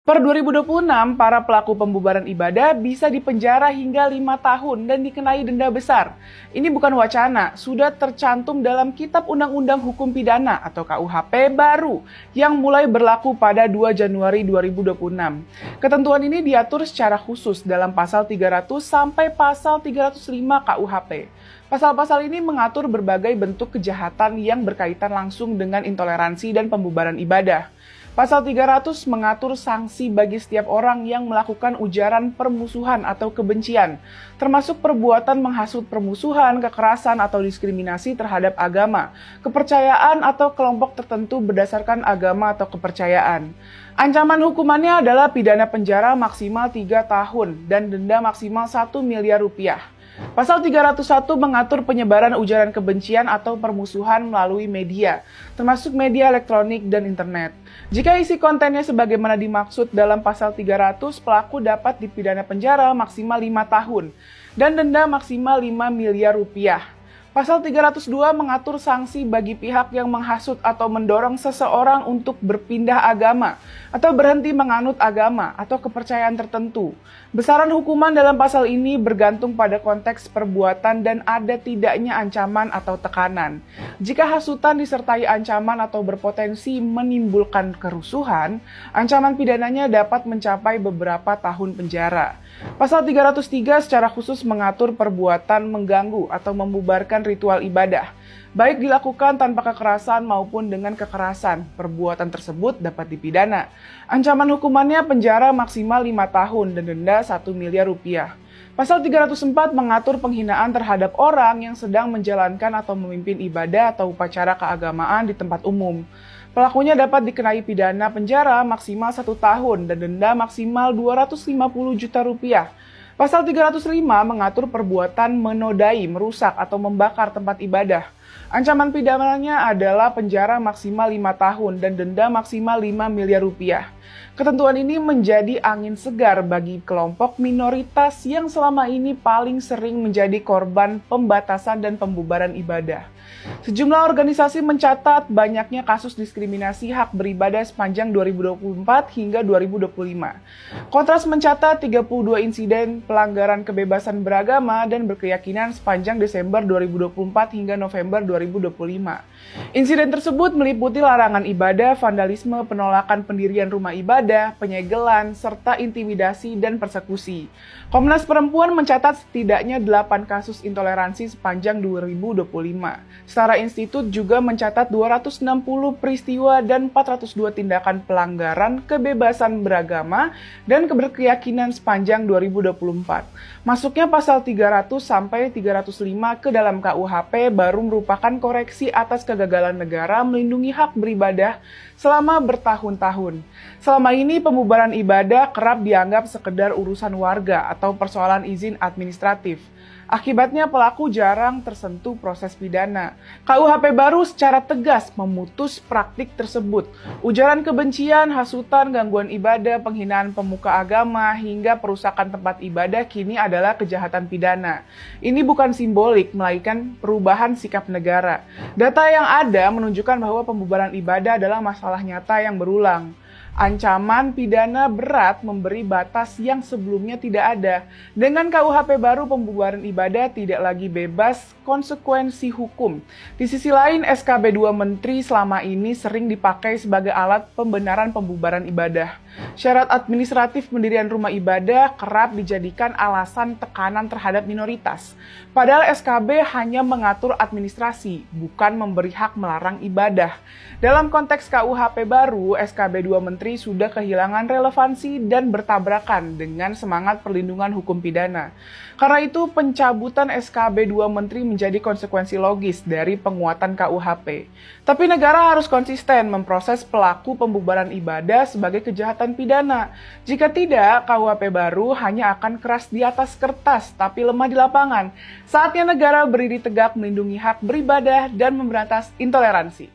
Per 2026, para pelaku pembubaran ibadah bisa dipenjara hingga 5 tahun dan dikenai denda besar. Ini bukan wacana, sudah tercantum dalam Kitab Undang-Undang Hukum Pidana atau KUHP baru yang mulai berlaku pada 2 Januari 2026. Ketentuan ini diatur secara khusus dalam pasal 300 sampai pasal 305 KUHP. Pasal-pasal ini mengatur berbagai bentuk kejahatan yang berkaitan langsung dengan intoleransi dan pembubaran ibadah. Pasal 300 mengatur sanksi bagi setiap orang yang melakukan ujaran permusuhan atau kebencian, termasuk perbuatan menghasut permusuhan, kekerasan, atau diskriminasi terhadap agama, kepercayaan, atau kelompok tertentu berdasarkan agama atau kepercayaan. Ancaman hukumannya adalah pidana penjara maksimal 3 tahun dan denda maksimal 1 miliar rupiah. Pasal 301 mengatur penyebaran ujaran kebencian atau permusuhan melalui media, termasuk media elektronik dan internet. Jika isi kontennya sebagaimana dimaksud dalam pasal 300, pelaku dapat dipidana penjara maksimal 5 tahun dan denda maksimal 5 miliar rupiah. Pasal 302 mengatur sanksi bagi pihak yang menghasut atau mendorong seseorang untuk berpindah agama atau berhenti menganut agama atau kepercayaan tertentu. Besaran hukuman dalam pasal ini bergantung pada konteks perbuatan dan ada tidaknya ancaman atau tekanan. Jika hasutan disertai ancaman atau berpotensi menimbulkan kerusuhan, ancaman pidananya dapat mencapai beberapa tahun penjara. Pasal 303 secara khusus mengatur perbuatan mengganggu atau membubarkan ritual ibadah, baik dilakukan tanpa kekerasan maupun dengan kekerasan. Perbuatan tersebut dapat dipidana. Ancaman hukumannya penjara maksimal 5 tahun dan denda 1 miliar rupiah. Pasal 304 mengatur penghinaan terhadap orang yang sedang menjalankan atau memimpin ibadah atau upacara keagamaan di tempat umum. Pelakunya dapat dikenai pidana penjara maksimal 1 tahun dan denda maksimal 250 juta rupiah. Pasal 305 mengatur perbuatan menodai, merusak, atau membakar tempat ibadah. Ancaman pidananya adalah penjara maksimal 5 tahun dan denda maksimal 5 miliar rupiah. Ketentuan ini menjadi angin segar bagi kelompok minoritas yang selama ini paling sering menjadi korban pembatasan dan pembubaran ibadah. Sejumlah organisasi mencatat banyaknya kasus diskriminasi hak beribadah sepanjang 2024 hingga 2025. Kontras mencatat 32 insiden pelanggaran kebebasan beragama dan berkeyakinan sepanjang Desember 2024 hingga November 2025. Insiden tersebut meliputi larangan ibadah, vandalisme, penolakan pendirian rumah ibadah, penyegelan, serta intimidasi dan persekusi. Komnas Perempuan mencatat setidaknya 8 kasus intoleransi sepanjang 2025. Setara Institut juga mencatat 260 peristiwa dan 402 tindakan pelanggaran kebebasan beragama dan berkeyakinan sepanjang 2024. Masuknya pasal 300 sampai 305 ke dalam KUHP baru merupakan koreksi atas kegagalan negara melindungi hak beribadah selama bertahun-tahun. Selama ini pembubaran ibadah kerap dianggap sekedar urusan warga atau persoalan izin administratif. Akibatnya pelaku jarang tersentuh proses pidana. KUHP baru secara tegas memutus praktik tersebut. Ujaran kebencian, hasutan, gangguan ibadah, penghinaan pemuka agama, hingga perusakan tempat ibadah kini adalah kejahatan pidana. Ini bukan simbolik, melainkan perubahan sikap negara. Data yang ada menunjukkan bahwa pembubaran ibadah adalah masalah nyata yang berulang. Ancaman pidana berat memberi batas yang sebelumnya tidak ada. Dengan KUHP baru, pembubaran ibadah tidak lagi bebas konsekuensi hukum. Di sisi lain, SKB 2 Menteri selama ini sering dipakai sebagai alat pembenaran pembubaran ibadah. Syarat administratif pendirian rumah ibadah kerap dijadikan alasan tekanan terhadap minoritas. Padahal SKB hanya mengatur administrasi, bukan memberi hak melarang ibadah. Dalam konteks KUHP baru, SKB 2 Menteri sudah kehilangan relevansi dan bertabrakan dengan semangat perlindungan hukum pidana. Karena itu, pencabutan SKB 2 Menteri menjadi konsekuensi logis dari penguatan KUHP. Tapi negara harus konsisten memproses pelaku pembubaran ibadah sebagai kejahatan pidana. Jika tidak, KUHP baru hanya akan keras di atas kertas, tapi lemah di lapangan. Saatnya negara berdiri tegak melindungi hak beribadah dan memberantas intoleransi.